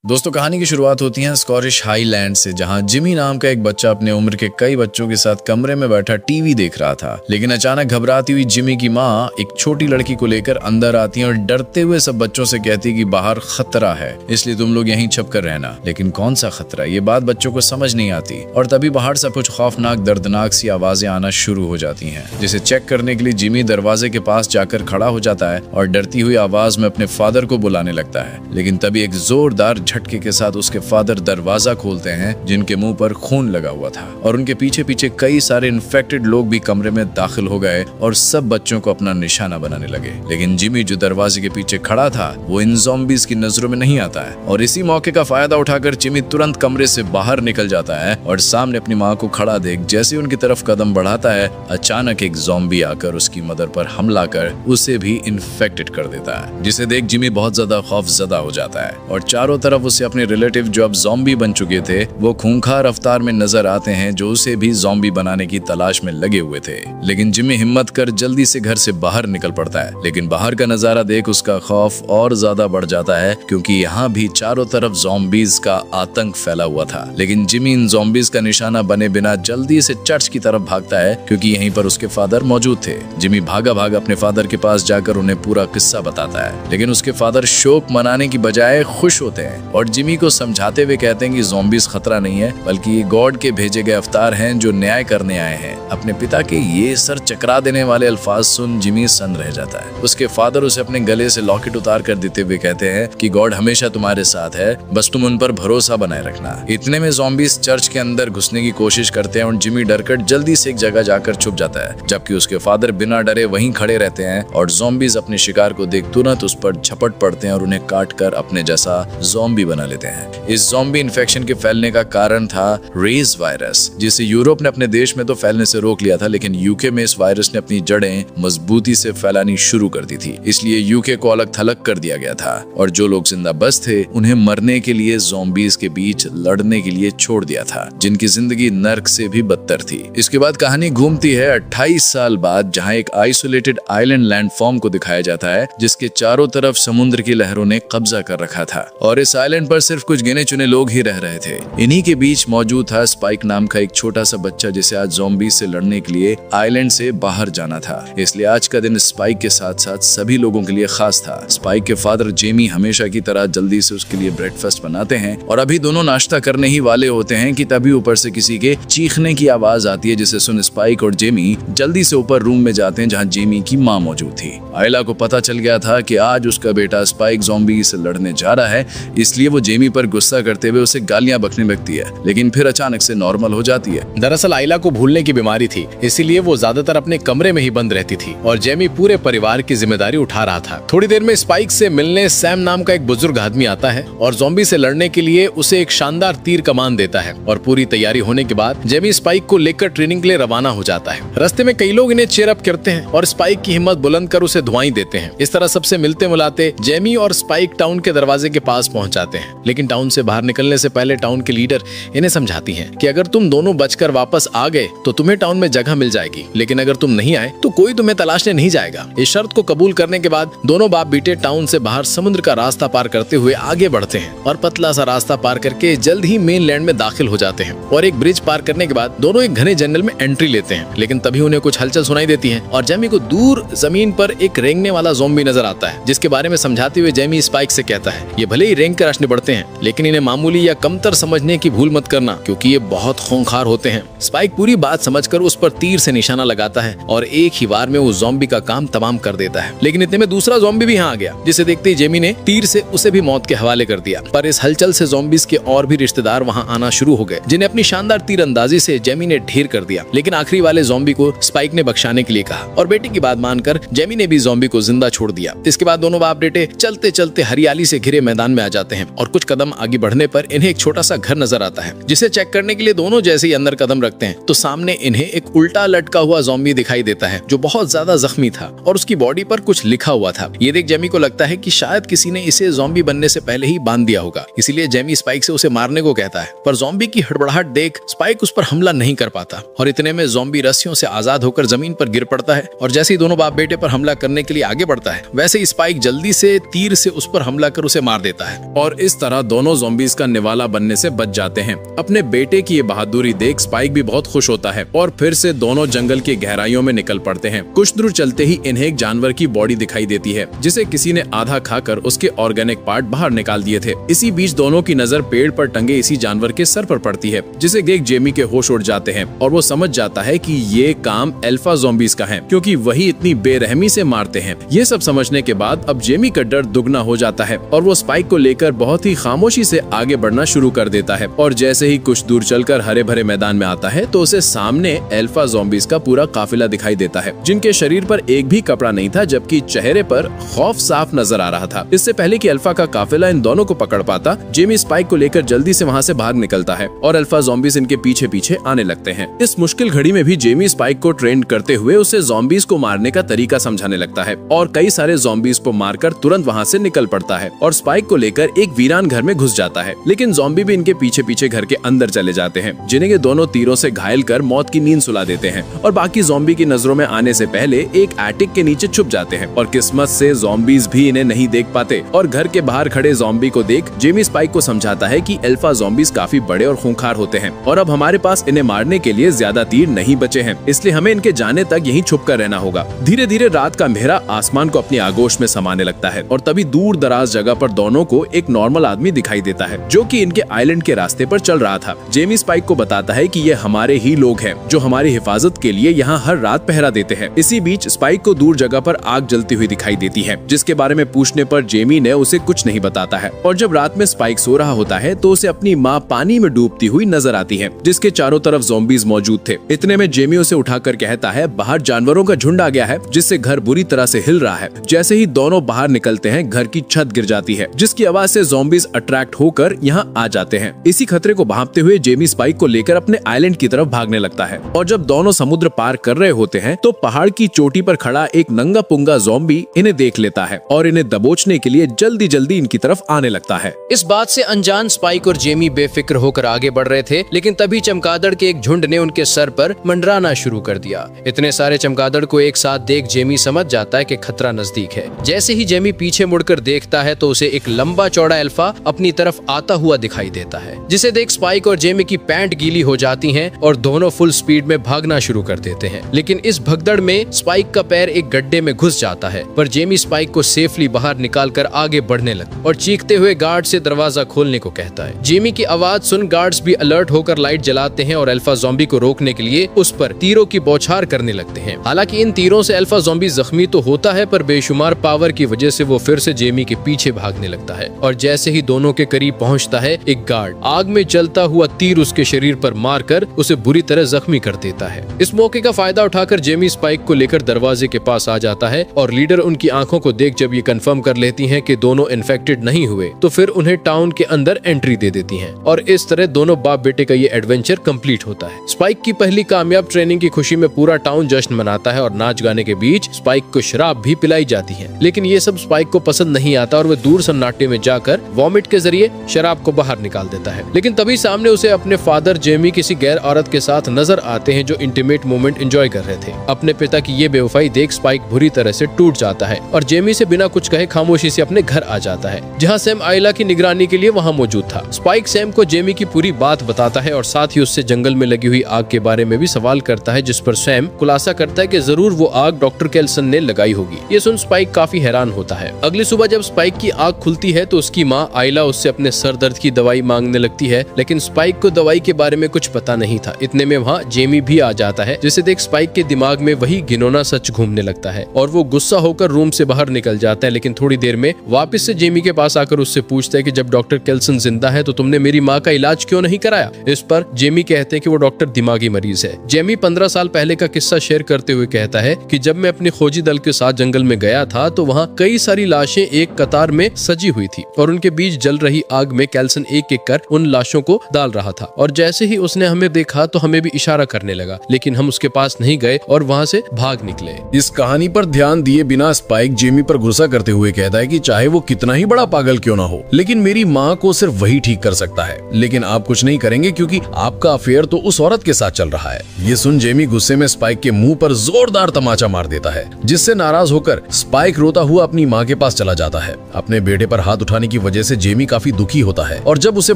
दोस्तों, कहानी की शुरुआत होती है स्कॉटिश हाईलैंड से, जहां जिमी नाम का एक बच्चा अपने उम्र के कई बच्चों के साथ कमरे में बैठा टीवी देख रहा था। लेकिन अचानक घबराती हुई जिमी की माँ एक छोटी लड़की को लेकर अंदर आती है और डरते हुए सब बच्चों से कहती है कि बाहर खतरा है, इसलिए तुम लोग यहीं छुप कर रहना। लेकिन कौन सा खतरा, ये बात बच्चों को समझ नहीं आती और तभी बाहर से कुछ खौफनाक दर्दनाक सी आवाजें आना शुरू हो जाती हैं, जिसे चेक करने के लिए जिमी दरवाजे के पास जाकर खड़ा हो जाता है और डरती हुई आवाज में अपने फादर को बुलाने लगता है। लेकिन तभी एक जोरदार झटके के साथ उसके फादर दरवाजा खोलते हैं, जिनके मुंह पर खून लगा हुआ था और उनके पीछे पीछे कई सारे इन्फेक्टेड लोग भी कमरे में दाखिल हो गए और सब बच्चों को अपना निशाना बनाने लगे। लेकिन जिमी जो दरवाजे के पीछे खड़ा था वो इन ज़ॉम्बीज़ की नजरों में नहीं आता है और इसी मौके का फायदा उठाकर जिमी तुरंत कमरे से बाहर निकल जाता है और सामने अपनी माँ को खड़ा देख जैसे उनकी तरफ कदम बढ़ाता है, अचानक एक ज़ॉम्बी आकर उसकी मदर पर हमला कर उसे भी इन्फेक्टेड कर देता है, जिसे देख जिमी बहुत ज्यादा खौफजदा हो जाता है और चारों तरफ उसे अपने रिलेटिव जो अब ज़ॉम्बी बन चुके थे वो खूंखार अवतार में नजर आते हैं, जो उसे भी ज़ॉम्बी बनाने की तलाश में लगे हुए थे। लेकिन जिमी हिम्मत कर जल्दी से घर से बाहर निकल पड़ता है, लेकिन बाहर का नजारा देख उसका खौफ और ज्यादा बढ़ जाता है क्योंकि यहाँ भी चारों तरफ ज़ॉम्बीज़ का आतंक फैला हुआ था। लेकिन जिमी इन ज़ॉम्बीज़ का निशाना बने बिना जल्दी से चर्च की तरफ भागता है क्योंकि यहीं पर उसके फादर मौजूद थे। जिमी भागा भागा अपने फादर के पास जाकर उन्हें पूरा किस्सा बताता है, लेकिन उसके फादर शोक मनाने की बजाय खुश होते हैं और जिमी को समझाते हुए कहते हैं कि ज़ॉम्बीज़ खतरा नहीं है, बल्कि ये गॉड के भेजे गए अवतार हैं जो न्याय करने आए हैं। अपने पिता के ये सर चकरा देने वाले अल्फाज सुन जिमी सन्न रह जाता है। उसके फादर उसे अपने गले से लॉकेट उतार कर देते हुए कहते हैं कि गॉड हमेशा तुम्हारे साथ है, बस तुम उन पर भरोसा बनाए रखना। इतने में ज़ॉम्बीज़ चर्च के अंदर घुसने की कोशिश करते हैं और जिमी डरकर जल्दी से एक जगह जाकर छुप जाता है, जबकि उसके फादर बिना डरे वहीं खड़े रहते हैं और ज़ॉम्बीज़ अपने शिकार को देख तुरंत उस पर झपट पड़ते हैं और उन्हें काट कर अपने जैसा ज़ॉम्बी बना लेते हैं। इस ज़ॉम्बी इन्फेक्शन के फैलने का कारण था रेज वायरस, जिसे यूरोप ने अपने देश में तो फैलने से रोक लिया था, लेकिन यूके में इस वायरस ने अपनी जड़ें मजबूती से फैलानी शुरू कर दी थी। इसलिए यूके को अलग थलग कर दिया गया था और जो लोग जिंदा बच थे उन्हें मरने के लिए ज़ॉम्बीज़ के बीच लड़ने के लिए छोड़ दिया था, जिनकी जिंदगी नर्क से भी बदतर थी। इसके बाद कहानी घूमती है 28 साल बाद, जहां एक आइसोलेटेड आइलैंड लैंडफॉर्म को दिखाया जाता है जिसके चारों तरफ समुद्र की लहरों ने कब्जा कर रखा था और इस आइलैंड पर सिर्फ कुछ गिने चुने लोग ही रह रहे थे। इन्हीं के बीच मौजूद था स्पाइक नाम का एक छोटा सा बच्चा, जिसे आज ज़ॉम्बी से लड़ने के लिए आइलैंड से बाहर जाना था। इसलिए आज का दिन स्पाइक के साथ साथ सभी लोगों के लिए खास था। स्पाइक के फादर जेमी हमेशा की तरह जल्दी से उसके लिए ब्रेकफास्ट बनाते हैं और अभी दोनों नाश्ता करने ही वाले होते हैं कि तभी ऊपर से किसी के चीखने की आवाज आती है, जिसे सुन स्पाइक और जेमी जल्दी से ऊपर रूम में जाते हैं जहाँ जेमी की माँ मौजूद थी। आयला को पता चल गया था कि आज उसका बेटा स्पाइक ज़ॉम्बी से लड़ने जा रहा है, इसलिए वो जेमी पर गुस्सा करते हुए उसे गालियां बकने लगती है, लेकिन फिर अचानक से नॉर्मल हो जाती है। दरअसल आयला को भूलने की बीमारी थी, इसीलिए वो ज्यादातर अपने कमरे में ही बंद रहती थी और जेमी पूरे परिवार की जिम्मेदारी उठा रहा था। थोड़ी देर में स्पाइक से मिलने सैम नाम का एक बुजुर्ग आदमी आता है और ज़ॉम्बी से लड़ने के लिए उसे एक शानदार तीर कमान देता है और पूरी तैयारी होने के बाद जेमी स्पाइक को लेकर ट्रेनिंग के लिए रवाना हो जाता है। रास्ते में कई लोग इन्हें चीयर अप करते हैं और स्पाइक की हिम्मत बुलंद कर उसे दुआएं देते हैं। इस तरह सबसे मिलते मुलाते जेमी और स्पाइक टाउन के दरवाजे के पास पहुंच जाते हैं, लेकिन टाउन से बाहर निकलने से पहले टाउन के लीडर इन्हें समझाती हैं कि अगर तुम दोनों बचकर वापस आ गए तो तुम्हें टाउन में जगह मिल जाएगी, लेकिन अगर तुम नहीं आए तो कोई तुम्हें तलाशने नहीं जाएगा। इस शर्त को कबूल करने के बाद दोनों बाप बेटे टाउन से बाहर समुद्र का रास्ता पार करते हुए आगे बढ़ते हैं और पतला सा रास्ता पार करके जल्द ही मेन लैंड में दाखिल हो जाते हैं और एक ब्रिज पार करने के बाद दोनों एक घने जंगल में एंट्री लेते हैं। लेकिन तभी उन्हें कुछ हलचल सुनाई देती है और जेमी को दूर जमीन पर एक रेंगने वाला ज़ॉम्बी नजर आता है, जिसके बारे में समझाते हुए जेमी स्पाइक से कहता है ये भले ही रेंग कर आशने बढ़ते हैं, लेकिन इन्हें मामूली या कमतर समझने की भूल मत करना क्योंकि ये बहुत खूंखार होते हैं। स्पाइक पूरी बात समझकर उस पर तीर से निशाना लगाता है और एक ही बार में उस ज़ॉम्बी का काम तमाम कर देता है। लेकिन इतने में दूसरा ज़ॉम्बी भी यहाँ आ गया, जिसे देखते ही जेमी ने तीर से उसे भी मौत के हवाले कर दिया। पर इस हलचल से ज़ॉम्बीज़ के और भी रिश्तेदार वहाँ आना शुरू हो गए, जिन्हें अपनी शानदार तीरंदाजी से जेमी ने ढेर कर दिया। लेकिन आखिरी वाले ज़ॉम्बी को स्पाइक ने बख्शाने के लिए कहा और बेटी की बात मानकर जेमी ने भी ज़ॉम्बी को जिंदा छोड़ दिया। इसके बाद दोनों बाप बेटे चलते चलते हरियाली से घिरे मैदान में आ जाते हैं और कुछ कदम आगे बढ़ने पर इन्हें एक छोटा सा घर नजर आता है, जिसे चेक करने के लिए दोनों जैसे ही अंदर कदम रखते हैं तो सामने इन्हें एक उल्टा लटका हुआ ज़ॉम्बी दिखाई देता है जो बहुत ज्यादा जख्मी था और उसकी बॉडी पर कुछ लिखा हुआ था। ये देख जेमी को लगता है कि शायद किसी ने इसे ज़ॉम्बी बनने से पहले ही बांध दिया होगा, इसीलिए जेमी स्पाइक से उसे मारने को कहता है। पर ज़ॉम्बी की हड़बड़ाहट देख स्पाइक उस पर हमला नहीं कर पाता और इतने में ज़ॉम्बी रस्सियों से आजाद होकर जमीन पर गिर पड़ता है और जैसे ही दोनों बाप बेटे पर हमला करने के लिए आगे बढ़ता है, वैसे ही स्पाइक जल्दी से तीर से उस पर हमला कर उसे मार देता है और और इस तरह दोनों ज़ॉम्बीज का निवाला बनने से बच जाते हैं। अपने बेटे की ये बहादुरी देख स्पाइक भी बहुत खुश होता है और फिर से दोनों जंगल की गहराइयों में निकल पड़ते हैं। कुछ दूर चलते ही इन्हें एक जानवर की बॉडी दिखाई देती है जिसे किसी ने आधा खाकर उसके ऑर्गेनिक पार्ट बाहर निकाल दिए थे। इसी बीच दोनों की नजर पेड़ पर टंगे इसी जानवर के सर पर पड़ती है, जिसे देख जेमी के होश उड़ जाते हैं और वो समझ जाता है कि ये काम अल्फा ज़ॉम्बीज का है, क्योंकि वही इतनी बेरहमी से मारते हैं। ये सब समझने के बाद अब जेमी का डर दुगना हो जाता है और वो स्पाइक को लेकर बहुत ही खामोशी से आगे बढ़ना शुरू कर देता है। और जैसे ही कुछ दूर चलकर हरे भरे मैदान में आता है तो उसे सामने अल्फा ज़ॉम्बीज का पूरा काफिला दिखाई देता है, जिनके शरीर पर एक भी कपड़ा नहीं था, जबकि चेहरे पर खौफ साफ नजर आ रहा था। इससे पहले कि अल्फा का काफिला इन दोनों को पकड़ पाता, जेमी स्पाइक को लेकर जल्दी से वहाँ से भाग निकलता है और अल्फा ज़ॉम्बीज इनके पीछे पीछे आने लगते हैं। इस मुश्किल घड़ी में भी जेमी स्पाइक को ट्रेन करते हुए उसे ज़ॉम्बीज को मारने का तरीका समझाने लगता है और कई सारे ज़ॉम्बीज को मारकर तुरंत वहाँ से निकल पड़ता है और स्पाइक को लेकर एक वीरान घर में घुस जाता है। लेकिन ज़ॉम्बी भी इनके पीछे पीछे घर के अंदर चले जाते हैं, जिन्हें ये दोनों तीरों से घायल कर मौत की नींद सुला देते हैं और बाकी ज़ॉम्बी की नजरों में आने से पहले एक एटिक के नीचे छुप जाते हैं और किस्मत से ज़ॉम्बीज भी इन्हें नहीं देख पाते। और घर के बाहर खड़े ज़ॉम्बी को देख जेमी स्पाइक को समझाता है कि अल्फा ज़ॉम्बीज काफी बड़े और खूंखार होते हैं और अब हमारे पास इन्हें मारने के लिए ज्यादा तीर नहीं बचे हैं, इसलिए हमें इनके जाने तक यहीं छुप कर रहना होगा। धीरे धीरे रात का अंधेरा आसमान को अपनी आगोश में समाने लगता है और तभी दूर दराज जगह पर दोनों को एक नॉर्मल आदमी दिखाई देता है जो कि इनके आइलैंड के रास्ते पर चल रहा था। जेमी स्पाइक को बताता है कि ये हमारे ही लोग हैं जो हमारी हिफाजत के लिए यहाँ हर रात पहरा देते हैं। इसी बीच स्पाइक को दूर जगह पर आग जलती हुई दिखाई देती है, जिसके बारे में पूछने पर जेमी ने उसे कुछ नहीं बताता है। और जब रात में स्पाइक सो रहा होता है तो उसे अपनी माँ पानी में डूबती हुई नजर आती है, जिसके चारों तरफ ज़ॉम्बीज मौजूद थे। इतने में जेमी उसे उठाकर कहता है बाहर जानवरों का झुंड आ गया है, जिससे घर बुरी तरह से हिल रहा है। जैसे ही दोनों बाहर निकलते हैं घर की छत गिर जाती है, जिसकी आवाज से ज़ॉम्बीज अट्रैक्ट होकर यहाँ आ जाते हैं। इसी खतरे को भांपते हुए जेमी स्पाइक को लेकर अपने आइलैंड की तरफ भागने लगता है और जब दोनों समुद्र पार कर रहे होते हैं तो पहाड़ की चोटी पर खड़ा एक नंगा पुंगा ज़ॉम्बी इन्हें देख लेता है और इन्हें दबोचने के लिए जल्दी जल्दी इनकी तरफ आने लगता है। इस बात से अनजान स्पाइक और जेमी बेफिक्र होकर आगे बढ़ रहे थे, लेकिन तभी चमगादड़ के एक झुंड ने उनके सर पर मंडराना शुरू कर दिया। इतने सारे चमगादड़ को एक साथ देख जेमी समझ जाता है कि खतरा नजदीक है। जैसे ही जेमी पीछे मुड़कर देखता है तो उसे एक लंबा चौड़ा अल्फा अपनी तरफ आता हुआ दिखाई देता है, जिसे देख स्पाइक और जेमी की पैंट गीली हो जाती है और दोनों फुल स्पीड में भागना शुरू कर देते हैं। लेकिन इस भगदड़ में स्पाइक का पैर एक गड्ढे में घुस जाता है, पर जेमी स्पाइक को सेफली बाहर निकालकर आगे बढ़ने लगता और चीखते हुए गार्ड से दरवाजा खोलने को कहता है। जेमी की आवाज सुन गार्ड्स भी अलर्ट होकर लाइट जलाते हैं और अल्फा ज़ॉम्बी को रोकने के लिए उस पर तीरों की बौछार करने लगते हैं। हालांकि इन तीरों से अल्फा ज़ॉम्बी जख्मी तो होता है, पर बेशुमार पावर की वजह से वो फिर से जेमी के पीछे भागने लगता है और जैसे ही दोनों के करीब पहुंचता है एक गार्ड आग में जलता हुआ तीर उसके शरीर पर मारकर उसे बुरी तरह जख्मी कर देता है। इस मौके का फायदा उठाकर जेमी स्पाइक को लेकर दरवाजे के पास आ जाता है और लीडर उनकी आंखों को देख जब ये कंफर्म कर लेती हैं कि दोनों इन्फेक्टेड नहीं हुए तो फिर उन्हें टाउन के अंदर एंट्री दे देती हैं और इस तरह दोनों बाप बेटे का ये एडवेंचर कंप्लीट होता है। स्पाइक की पहली कामयाब ट्रेनिंग की खुशी में पूरा टाउन जश्न मनाता है और नाच गाने के बीच स्पाइक को शराब भी पिलाई जाती है। लेकिन ये सब स्पाइक को पसंद नहीं आता और वह दूर सन्नाटे में जाकर वॉमिट के जरिए शराब को बाहर निकाल देता है। लेकिन तभी सामने उसे अपने फादर जेमी किसी गैर औरत के साथ नजर आते हैं जो इंटीमेट मोमेंट एंजॉय कर रहे थे। अपने पिता की ये बेवफाई देख स्पाइक बुरी तरह से टूट जाता है और जेमी से बिना कुछ कहे खामोशी से अपने घर आ जाता है, जहाँ सैम आइला की निगरानी के लिए वहाँ मौजूद था। स्पाइक सैम को जेमी की पूरी बात बताता है और साथ ही उससे जंगल में लगी हुई आग के बारे में भी सवाल करता है, जिस पर सैम खुलासा करता है कि जरूर वो आग डॉक्टर केल्सन ने लगाई होगी। ये सुन स्पाइक काफी हैरान होता है। अगली सुबह जब स्पाइक की आग खुलती है तो उसकी माँ आइला उससे अपने सर दर्द की दवाई मांगने लगती है, लेकिन स्पाइक को दवाई के बारे में कुछ पता नहीं था। इतने में वहाँ जेमी भी आ जाता है, जिसे देख स्पाइक के दिमाग में वही घिनौना सच घूमने लगता है और वो गुस्सा होकर रूम से बाहर निकल जाता है। लेकिन थोड़ी देर में वापस से जेमी के पास आकर उससे पूछता है कि जब डॉक्टर केल्सन जिंदा है तो तुमने मेरी माँ का इलाज क्यों नहीं कराया। इस पर जेमी कहते हैं कि वो डॉक्टर दिमागी मरीज है। जेमी 15 साल पहले का किस्सा शेयर करते हुए कहता है कि जब मैं अपने खोजी दल के साथ जंगल में गया था तो वहाँ कई सारी लाशें एक कतार में सजी हुई थी और उनके बीच जल रही आग में केल्सन एक एक कर उन लाशों को डाल रहा था और जैसे ही उसने हमें देखा तो हमें भी इशारा करने लगा, लेकिन हम उसके पास नहीं गए और वहाँ से भाग निकले। इस कहानी पर ध्यान दिए बिना स्पाइक जेमी पर गुस्सा करते हुए कहता है कि चाहे वो कितना ही बड़ा पागल क्यों ना हो, लेकिन मेरी माँ को सिर्फ वही ठीक कर सकता है, लेकिन आप कुछ नहीं करेंगे क्योंकि आपका अफेयर तो उस औरत के साथ चल रहा है। ये सुन जेमी गुस्से में स्पाइक के मुंह पर जोरदार तमाचा मार देता है, जिससे नाराज होकर स्पाइक रोता हुआ अपनी माँ के पास चला जाता है। अपने बेटे पर हाथ उठाने की की वजह से जेमी काफी दुखी होता है और जब उसे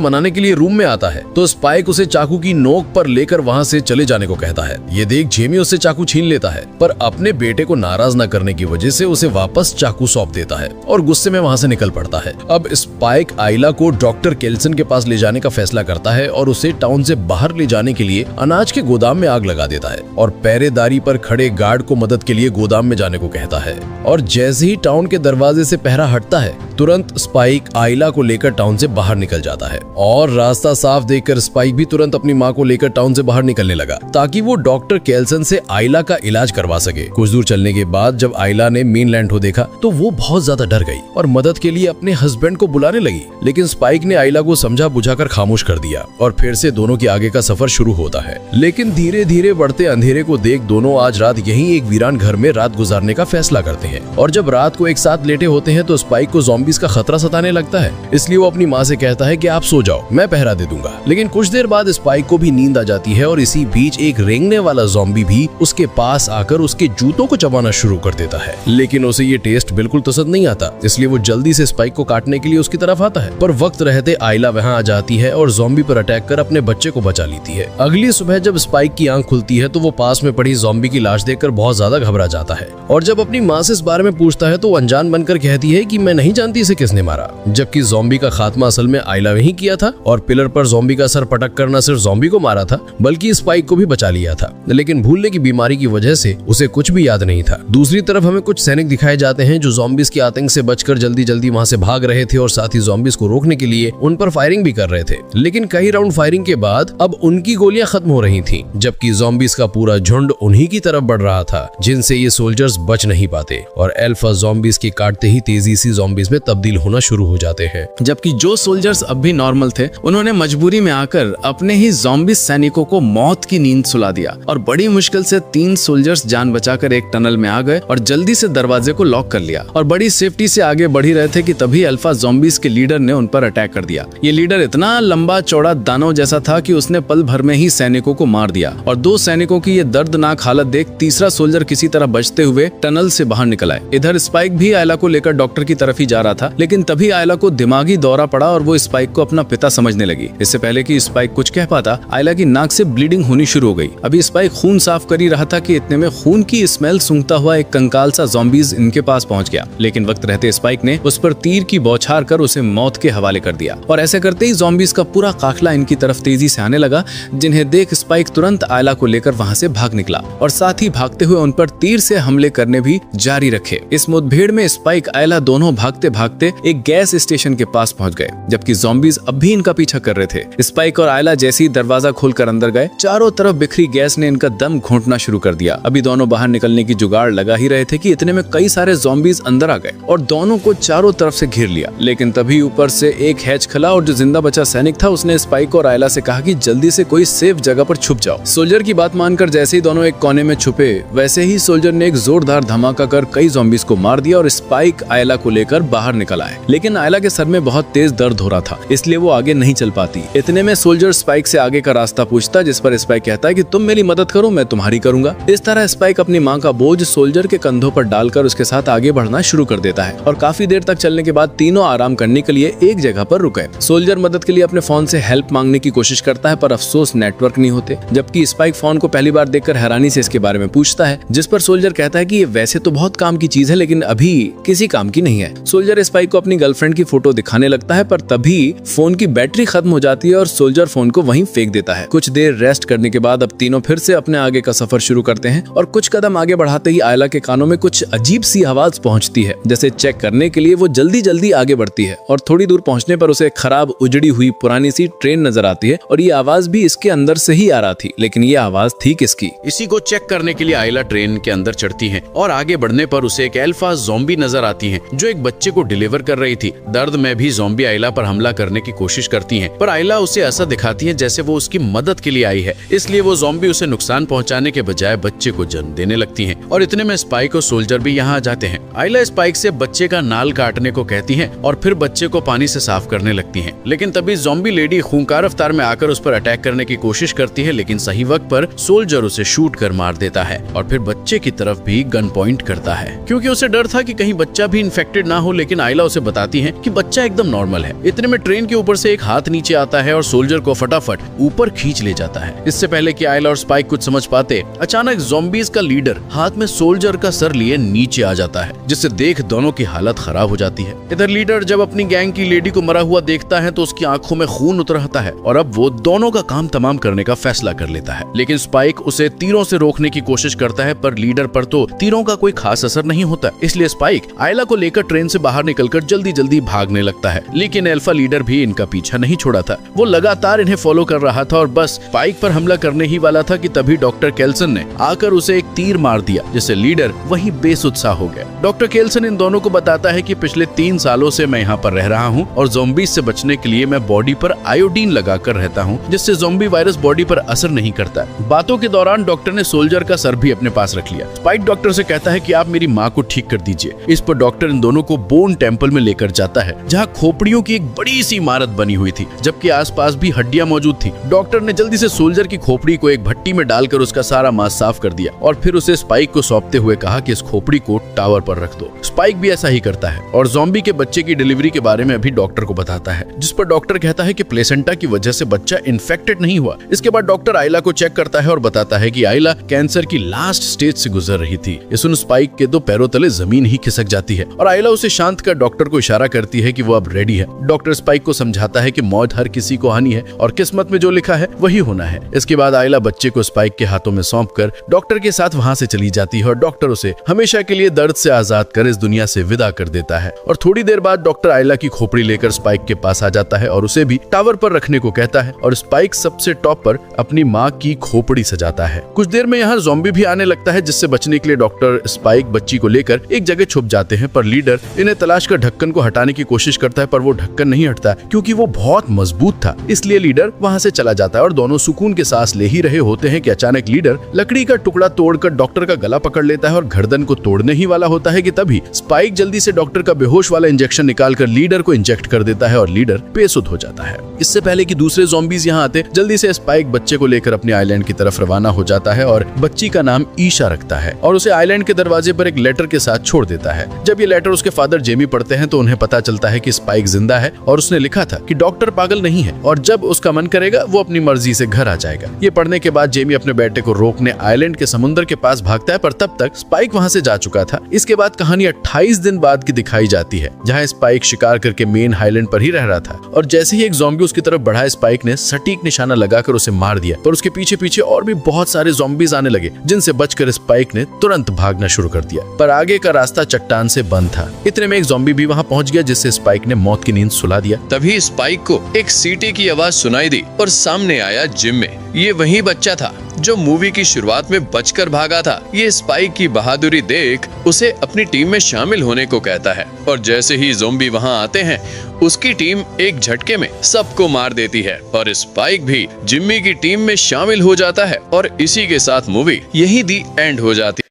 मनाने के लिए रूम में आता है तो स्पाइक उसे चाकू की नोक पर लेकर वहाँ से चले जाने को कहता है। ये देख जेमी उससे चाकू छीन लेता है, पर अपने बेटे को नाराज न करने की वजह से उसे वापस चाकू सौंप देता है और गुस्से में वहाँ से निकल पड़ता है। अब स्पाइक आइला को डॉक्टर केल्सन के पास ले जाने का फैसला करता है और उसे टाउन से बाहर ले जाने के लिए अनाज के गोदाम में आग लगा देता है और पहरेदारी पर खड़े गार्ड को मदद के लिए गोदाम में जाने को कहता है। और जैसे ही टाउन के दरवाजे से पहरा हटता है, तुरंत स्पाइक आइला को लेकर टाउन से बाहर निकल जाता है और रास्ता साफ देखकर स्पाइक भी तुरंत अपनी माँ को लेकर टाउन से बाहर निकलने लगा ताकि वो डॉक्टर केल्सन से आइला का इलाज करवा सके। कुछ दूर चलने के बाद जब आइला ने मेनलैंड को देखा तो वो बहुत ज्यादा डर गई और मदद के लिए अपने हस्बैंड को बुलाने लगी, लेकिन स्पाइक ने आइला को समझा बुझाकर खामोश कर दिया और फिर से दोनों के आगे का सफर शुरू होता है। लेकिन धीरे धीरे बढ़ते अंधेरे को देख दोनों आज रात यहीं एक वीरान घर में रात गुजारने का फैसला करते हैं और जब रात को एक साथ लेटे होते हैं तो स्पाइक को ज़ॉम्बीज़ का खतरा सताने लगता है, इसलिए वो अपनी माँ से कहता है कि आप सो जाओ, मैं पहरा दे दूंगा। लेकिन कुछ देर बाद स्पाइक को भी नींद आ जाती है और इसी बीच एक रेंगने वाला ज़ॉम्बी भी उसके पास आकर उसके जूतों को चबाना शुरू कर देता है, लेकिन उसे ये टेस्ट बिल्कुल पसंद नहीं आता, इसलिए वो जल्दी से स्पाइक को काटने के लिए उसकी तरफ आता है। पर वक्त रहते आइला वहाँ आ जाती है और ज़ॉम्बी पर अटैक कर अपने बच्चे को बचा लेती है। अगली सुबह जब स्पाइक की आंख खुलती है तो वो पास में पड़ी ज़ॉम्बी की लाश देखकर बहुत ज्यादा घबरा जाता है और जब अपनी माँ से इस बारे में पूछता है तो वो अनजान बनकर कहती है कि मैं नहीं जानती इसे किसने मारा, जबकि ज़ॉम्बी का खात्मा असल में आइला ने ही किया था और पिलर पर ज़ॉम्बी का सर पटक कर न सिर्फ ज़ॉम्बी को मारा था बल्कि स्पाइक को भी बचा लिया था, लेकिन भूलने की बीमारी की वजह से उसे कुछ भी याद नहीं था। दूसरी तरफ हमें कुछ सैनिक दिखाए जाते हैं जो ज़ॉम्बीज़ के आतंक से बचकर जल्दी जल्दी वहाँ से भाग रहे थे और साथ ही ज़ॉम्बीज़ को रोकने के लिए उन पर फायरिंग भी कर रहे थे, लेकिन कई राउंड फायरिंग के बाद अब उनकी गोलियां खत्म हो रही थी, जबकि ज़ॉम्बीज़ का पूरा झुंड उन्हीं की तरफ बढ़ रहा था जिनसे ये सोल्जर्स बच नहीं पाते और अल्फा ज़ॉम्बीज़ के काटते ही तेजी से ज़ॉम्बीज़ में तब्दील होना शुरू हो जाते हैं। जबकि जो सोल्जर्स अब भी नॉर्मल थे उन्होंने मजबूरी में आकर अपने ही ज़ॉम्बी सैनिकों को मौत की नींद सुला दिया और बड़ी मुश्किल से 3 सोल्जर्स जान बचाकर एक टनल में आ गए और जल्दी से दरवाजे को लॉक कर लिया और बड़ी सेफ्टी से आगे बढ़ ही रहे थे कि तभी अल्फा ज़ॉम्बीज़ के लीडर ने उन पर अटैक कर दिया। ये लीडर इतना लंबा चौड़ा दानव जैसा था कि उसने पल भर में ही सैनिकों को मार दिया और 2 सैनिकों की ये दर्दनाक हालत देख तीसरा सोल्जर किसी तरह बचते हुए टनल से बाहर निकल आए। इधर स्पाइक भी आयला को लेकर डॉक्टर की तरफ ही जा रहा था, लेकिन तभी आयला को दिमागी दौरा पड़ा और वो स्पाइक को अपना पिता समझने लगी। इससे पहले कि स्पाइक कुछ कह पाता, आयला की नाक से ब्लीडिंग होनी शुरू हो गई। अभी स्पाइक खून साफ कर ही रहा था कि इतने में खून की स्मेल सूंघता हुआ एक कंकाल सा ज़ॉम्बीज़ इनके पास पहुंच गया, लेकिन वक्त रहते स्पाइक ने उस पर तीर की बौछार कर उसे मौत के हवाले कर दिया और ऐसे करते ही ज़ॉम्बीज़ का पूरा काफिला इनकी तरफ तेजी से आने लगा, जिन्हें देख स्पाइक तुरंत आयला को लेकर वहां से भाग निकला और साथ ही भागते हुए उन पर तीर से हमले करने भी जारी रखे। इस मुठभेड़ में स्पाइक आयला दोनों भागते भागते एक गैस स्टेशन के पास पहुंच गए, जबकि ज़ॉम्बीज़ अब भी इनका पीछा कर रहे थे। स्पाइक और आयला जैसे ही दरवाजा खोलकर अंदर गए, चारों तरफ बिखरी गैस ने इनका दम घोंटना शुरू कर दिया। अभी दोनों बाहर निकलने की जुगाड़ लगा ही रहे थे कि इतने में कई सारे ज़ॉम्बीज़ अंदर आ गए और दोनों को चारों तरफ से घेर लिया, लेकिन तभी ऊपर से एक हैच खला और जो जिंदा बचा सैनिक था उसने स्पाइक और आयला से कहा कि जल्दी से कोई सेफ जगह पर छुप जाओ। सोल्जर की बात मानकर जैसे ही दोनों एक कोने में छुपे, वैसे ही सोल्जर ने एक जोरदार धमाका कर कई ज़ॉम्बीज़ को मार दिया और स्पाइक आयला को लेकर बाहर निकल आए, लेकिन आयला के सर में बहुत तेज दर्द हो रहा था, इसलिए वो आगे नहीं चल पाती। इतने में सोल्जर स्पाइक से आगे का रास्ता पूछता, जिस पर स्पाइक कहता है कि तुम मेरी मदद करो, मैं तुम्हारी करूंगा। इस तरह स्पाइक अपनी माँ का बोझ सोल्जर के कंधों पर डालकर उसके साथ आगे बढ़ना शुरू कर देता है और काफी देर तक चलने के बाद तीनों आराम करने के लिए एक जगह पर रुके। सोल्जर मदद के लिए अपने फोन से हेल्प मांगने की कोशिश करता है, पर अफसोस नेटवर्क नहीं होते, जबकि स्पाइक फोन को पहली बार देखकर हैरानी से इसके बारे में पूछता है, जिस पर सोल्जर कहता है कि ये वैसे तो बहुत काम की चीज है लेकिन अभी किसी काम की नहीं है। सोल्जर स्पाइक को अपनी गर्लफ्रेंड की फोटो दिखाने लगता है, पर तभी फोन की बैटरी खत्म हो जाती है और सोल्जर फोन को वहीं फेंक देता है। कुछ देर रेस्ट करने के बाद अब तीनों फिर से अपने आगे का सफर शुरू करते हैं और कुछ कदम आगे बढ़ाते ही आयला के कानों में कुछ अजीब सी आवाज पहुंचती है, जैसे चेक करने के लिए वो जल्दी जल्दी आगे बढ़ती है और थोड़ी दूर पहुंचने पर उसे खराब उजड़ी हुई पुरानी सी ट्रेन नजर आती है और ये आवाज भी इसके अंदर से ही आ रहा थी, लेकिन ये आवाज थी किसकी? इसी को चेक करने के लिए आयला ट्रेन के अंदर चढ़ती है और आगे बढ़ने पर उसे एक अल्फा ज़ॉम्बी नजर आती है जो एक बच्चे को डिलीवर कर रही थी। दर्द में भी ज़ॉम्बी आयला पर हमला करने की कोशिश करती है, पर आयला उसे ऐसा दिखाती है जैसे वो उसकी मदद के लिए आई है, इसलिए वो ज़ॉम्बी उसे नुकसान पहुंचाने के बजाय बच्चे को जन्म देने लगती हैं और इतने में स्पाइक और सोल्जर भी यहाँ आ जाते हैं। आयला स्पाइक से बच्चे का नाल काटने को कहती है और फिर बच्चे को पानी से साफ करने लगती हैं, लेकिन तभी ज़ॉम्बी लेडी खूंखार रफ्तार में आकर उस पर अटैक करने की कोशिश करती है, लेकिन सही वक्त पर सोल्जर उसे शूट कर मार देता है और फिर बच्चे की तरफ भी गन पॉइंट करता है, क्योंकि उसे डर था कि कहीं बच्चा भी इन्फेक्टेड ना हो। लेकिन आयला उसे बताती है हैं कि बच्चा एकदम नॉर्मल है। इतने में ट्रेन के ऊपर से एक हाथ नीचे आता है और सोल्जर को फटाफट ऊपर खींच ले जाता है। इससे पहले कि आयला और स्पाइक कुछ समझ पाते, अचानक ज़ॉम्बीज का लीडर हाथ में सोल्जर का सर लिए नीचे आ जाता है, जिससे देख दोनों की हालत खराब हो जाती है। इधर लीडर जब अपनी गैंग की लेडी को मरा हुआ देखता है तो उसकी आंखों में खून उतर आता है और अब वो दोनों का काम तमाम करने का फैसला कर लेता है। लेकिन स्पाइक उसे तीरों से रोकने की कोशिश करता है, पर लीडर पर तो तीरों का कोई खास असर नहीं होता। इसलिए स्पाइक आयला को लेकर ट्रेन से बाहर निकलकर जल्दी जल्दी भागने लगता है। लेकिन अल्फा लीडर भी इनका पीछा नहीं छोड़ा था। वो लगातार इन्हें फॉलो कर रहा था और बस स्पाइक पर हमला करने ही वाला था कि तभी डॉक्टर केल्सन ने आकर उसे एक तीर मार दिया, जिससे लीडर वहीं बेसुत्साह हो गया। डॉक्टर केल्सन इन दोनों को बताता है कि पिछले 3 सालों से मैं यहाँ पर रह रहा हूँ और ज़ॉम्बीज से बचने के लिए मैं बॉडी पर आयोडीन लगाकर रहता हूँ, जिससे ज़ॉम्बी वायरस बॉडी पर असर नहीं करता। बातों के दौरान डॉक्टर ने सोल्जर का सर भी अपने पास रख लिया। स्पाइक डॉक्टर से कहता है कि आप मेरी माँ को ठीक कर दीजिए। इस पर डॉक्टर इन दोनों को बोन टेम्पल में लेकर जाता है, जहाँ खोपड़ियों की एक बड़ी सी इमारत बनी हुई थी, जबकि आसपास भी हड्डियां मौजूद थी। डॉक्टर ने जल्दी से सोल्जर की खोपड़ी को एक भट्टी में डालकर उसका सारा मांस साफ कर दिया और फिर उसे स्पाइक को सौंपते हुए कहा कि इस खोपड़ी को टावर पर रख दो। स्पाइक भी ऐसा ही करता है और ज़ॉम्बी के बच्चे की डिलीवरी के बारे में अभी डॉक्टर को बताता है, जिस पर डॉक्टर कहता है कि प्लेसेंटा की वजह से बच्चा इन्फेक्टेड नहीं हुआ। इसके बाद डॉक्टर आयला को चेक करता है और बताता है कि आयला कैंसर की लास्ट स्टेज से गुजर रही थी। ये सुन स्पाइक के तो पैरों तले जमीन ही खिसक जाती है और आयला उसे शांत कर डॉक्टर को इशारा करती है कि वो अब रेडी है। डॉक्टर स्पाइक को समझाता है कि मौत हर किसी को आनी है और किस्मत में जो लिखा है वही होना है। इसके बाद आयला बच्चे को स्पाइक के हाथों में सौंपकर डॉक्टर के साथ वहां से चली जाती है और डॉक्टर उसे हमेशा के लिए दर्द से आजाद कर इस दुनिया से विदा कर देता है। और थोड़ी देर बाद डॉक्टर आयला की खोपड़ी लेकर स्पाइक के पास आ जाता है और उसे भी टावर पर रखने को कहता है और स्पाइक सबसे टॉप पर अपनी माँ की खोपड़ी सजाता है। कुछ देर में यहाँ ज़ॉम्बी भी आने लगता है, जिससे बचने के लिए डॉक्टर स्पाइक बच्ची को लेकर एक जगह छुप जाते हैं, पर लीडर इन्हें तलाश कर ढक्कन को हटाने की कोशिश करता है, पर वो ढक्कन नहीं हटता क्योंकि वो बहुत मजबूत था। इसलिए लीडर वहां से चला जाता है और दोनों सुकून के सांस ले ही रहे होते हैं कि अचानक लीडर लकड़ी का टुकड़ा तोड़कर डॉक्टर का गला पकड़ लेता है और गर्दन को तोड़ने ही वाला होता है कि तभी स्पाइक जल्दी से डॉक्टर का बेहोश वाला इंजेक्शन निकालकर लीडर को इंजेक्ट कर देता है और लीडर बेसुध हो जाता है। इससे पहले कि दूसरे ज़ॉम्बीज यहाँ आते, जल्दी से स्पाइक बच्चे को लेकर अपने आइलैंड की तरफ रवाना हो जाता है और बच्ची का नाम ईशा रखता है और उसे आइलैंड के दरवाजे पर एक लेटर के साथ छोड़ देता है। जब ये लेटर उसके फादर जेमी पढ़ते हैं तो उन्हें पता चलता है कि स्पाइक जिंदा है और उसने लिखा था कि डॉक्टर पागल नहीं है और जब उसका मन करेगा वो अपनी मर्जी से घर आ जाएगा। ये पढ़ने के बाद जेमी अपने बेटे को रोकने आइलैंड के समुद्र के पास भागता है, पर तब तक स्पाइक वहां से जा चुका था। इसके बाद कहानी 28 दिन बाद की दिखाई जाती है, जहां स्पाइक शिकार करके मेन आइलैंड पर ही रह रहा था और जैसे ही एक ज़ॉम्बी उसकी तरफ बढ़ा, स्पाइक ने सटीक निशाना लगाकर उसे मार दिया, पर उसके पीछे पीछे और भी बहुत सारे ज़ॉम्बीज आने लगे, जिनसे बचकर स्पाइक ने तुरंत भागना शुरू कर दिया, पर आगे का रास्ता चट्टान से बंद था। इतने में एक ज़ॉम्बी भी वहां पहुंच गया, जिससे स्पाइक ने मौत की नींद सुला दिया। तभी स्पाइक को एक सीटी की आवाज सुनाई दी और सामने आया जिम्मी। ये वही बच्चा था जो मूवी की शुरुआत में बचकर भागा था। ये स्पाइक की बहादुरी देख उसे अपनी टीम में शामिल होने को कहता है और जैसे ही ज़ॉम्बी वहां आते हैं, उसकी टीम एक झटके में सबको मार देती है और स्पाइक भी जिम्मी की टीम में शामिल हो जाता है और इसी के साथ मूवी यही दी एंड हो जाती है।